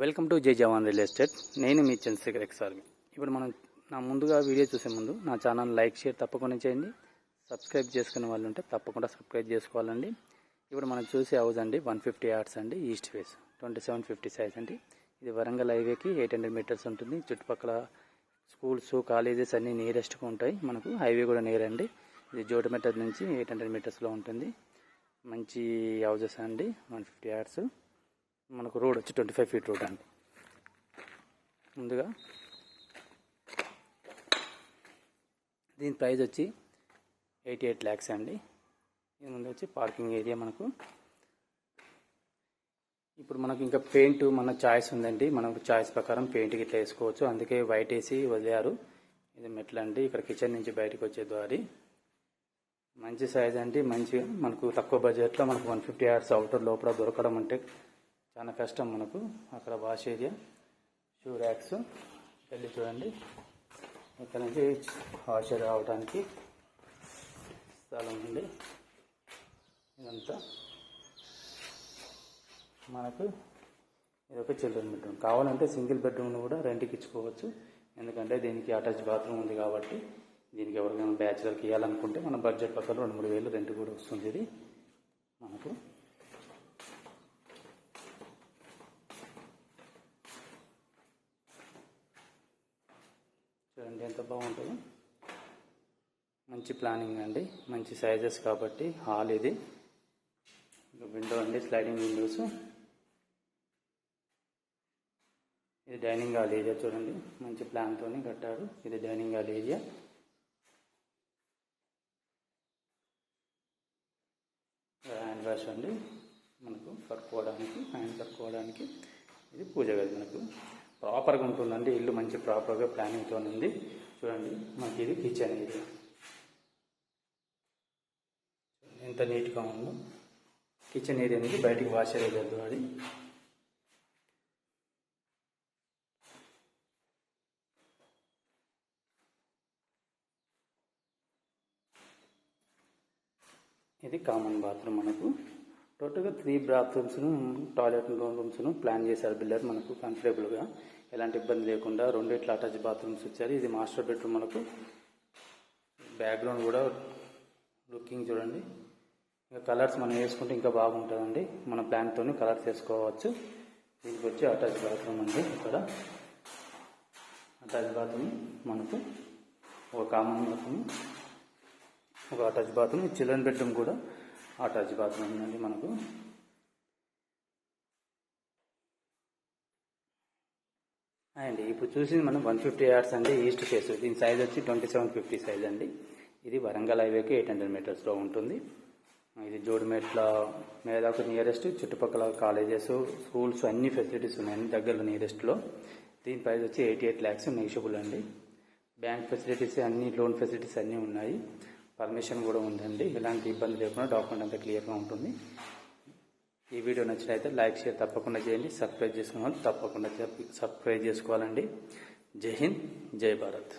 Welcome to జై జవాన్ real estate. నేను మీ చంద్రశేఖర్ ఎక్స్ఆర్వి. ఇప్పుడు మనం ముందుగా వీడియో చూసే ముందు నా ఛానల్ లైక్ షేర్ తప్పకుండా చేయండి. సబ్స్క్రైబ్ చేసుకునే వాళ్ళు ఉంటే తప్పకుండా సబ్స్క్రైబ్ చేసుకోవాలండి. ఇప్పుడు మనం చూసే హౌస్ అండి 150 యార్డ్స్ అండి, ఈస్ట్ ఫేస్ 2750 సైజ్ అండి. ఇది వరంగల్ హైవేకి 800 మీటర్స్ ఉంటుంది. చుట్టుపక్కల స్కూల్స్ కాలేజెస్ అన్నీ నియరెస్ట్గా ఉంటాయి. మనకు హైవే కూడా నియర్ అండి. ఇది జోటమెటర్ నుంచి 800 మీటర్స్లో ఉంటుంది. మంచి హౌజెస్ అండి, 150 యార్డ్స్. మనకు రోడ్ వచ్చి 25 ఫీట్ రోడ్ అండి. ముందుగా దీని ప్రైస్ వచ్చి 88 lakhs అండి. ఇది ముందు వచ్చి పార్కింగ్ ఏరియా. మనకు ఇప్పుడు మనకు ఇంకా పెయింట్ మన చాయిస్ ఉందండి. మనకు చాయిస్ ప్రకారం పెయింట్కి ఇట్లా వేసుకోవచ్చు. అందుకే వైట్ వేసి వదిలారు. ఇది మెట్లండి. ఇక్కడ కిచెన్ నుంచి బయటకు వచ్చే దారి. మంచి సైజ్ అండి. మంచిగా మనకు తక్కువ బడ్జెట్లో మనకు 150 యార్డ్స్ అవుటర్ లోపల దొరకడం అంటే చాలా కష్టం. మనకు అక్కడ వాష్ ఏరియా, షూ ర్యాక్స్ వెళ్ళి చూడండి. ఇక్కడ నుంచి వాష్ ఏరియా రావడానికి స్థలం ఉంది. ఇదంతా మనకు ఇదొక చిల్డ్రన్ బెడ్రూమ్. కావాలంటే సింగిల్ బెడ్రూమ్ను కూడా రెంట్కి ఇచ్చుకోవచ్చు. ఎందుకంటే దీనికి అటాచ్ బాత్రూమ్ ఉంది కాబట్టి దీనికి ఎవరికైనా బ్యాచులర్కి ఇవ్వాలనుకుంటే మన బడ్జెట్ ప్రకారం 2-3 వేలు రెంట్ కూడా వస్తుంది. ఇది మనకు చూడండి ఎంత బాగుంటుందో. మంచి ప్లానింగ్ అండి, మంచి సైజెస్ కాబట్టి. హాల్ ఇది విండో అండి, స్లైడింగ్ విండోస్. ఇది డైనింగ్ హాల్ ఏరియా చూడండి, మంచి ప్లాన్తో కట్టారు. ఇది dining hall area. Hand wash అండి, మనకు కట్టుకోవడానికి, హ్యాండ్ కట్టుకోవడానికి. ఇది పూజ గది. మనకు ప్రాపర్గా ఉంటుందండి ఇల్లు, మంచి ప్రాపర్గా ప్లానింగ్తో ఉంది. చూడండి మనకి ఇది కిచెన్ ఏరియా ఎంత నీట్గా ఉందో. కిచెన్ ఏరియా నుంచి బయటికి వాష్ ఏరియా అది. ఇది కామన్ బాత్రూమ్. మనకు టోటల్గా 3 బాత్రూమ్స్ను, టాయిలెట్ రూమ్స్ను ప్లాన్ చేశారు బిల్డర్. మనకు కంఫర్టబుల్గా ఎలాంటి ఇబ్బంది లేకుండా 2 ఇట్లా అటాచ్ బాత్రూమ్స్ ఇచ్చారు. ఇది మాస్టర్ బెడ్రూమ్. మనకు బ్యాక్గ్రౌండ్ కూడా లుకింగ్ చూడండి. ఇంకా కలర్స్ మనం వేసుకుంటే ఇంకా బాగుంటుందండి. మన ప్లాన్తో కలర్స్ వేసుకోవచ్చు. దీనికి వచ్చి అటాచ్ బాత్రూమ్ అండి. ఇక్కడ అటాచ్ బాత్రూమ్ మనకు ఒక కామన్ బాత్రూమ్, ఒక అటాచ్ బాత్రూమ్. చిల్డ్రన్ బెడ్రూమ్ కూడా అటాచ్ బాత్రూమ్ ఉందండి మనకు. అండి ఇప్పుడు చూసింది మనం 150 యార్డ్స్ అండి, ఈస్ట్ ఫేస్. దీని సైజ్ వచ్చి 2750 సైజ్ అండి. ఇది వరంగల్ హైవేకి 800 మీటర్స్లో ఉంటుంది. ఇది జోడిమెట్ల మేదాకు నియరెస్ట్. చుట్టుపక్కల కాలేజెస్, స్కూల్స్ అన్ని ఫెసిలిటీస్ ఉన్నాయండి దగ్గరలో నియరెస్ట్లో. దీని ప్రైస్ వచ్చి 88 lakhs నెగిషియబుల్ అండి. బ్యాంక్ ఫెసిలిటీస్ అన్ని, లోన్ ఫెసిలిటీస్ అన్నీ ఉన్నాయి. పర్మిషన్ కూడా ఉందండి. ఎలాంటి ఇబ్బంది లేకుండా డాక్యుమెంట్ అంతా క్లియర్గా ఉంటుంది. ఈ వీడియో నచ్చినట్లయితే లైక్ షేర్ తప్పకుండా చేయండి. సబ్స్క్రైబ్ చేసుకున్న వాళ్ళు తప్పకుండా సబ్స్క్రైబ్ చేసుకోవాలండి. జై హింద్, జై భారత్.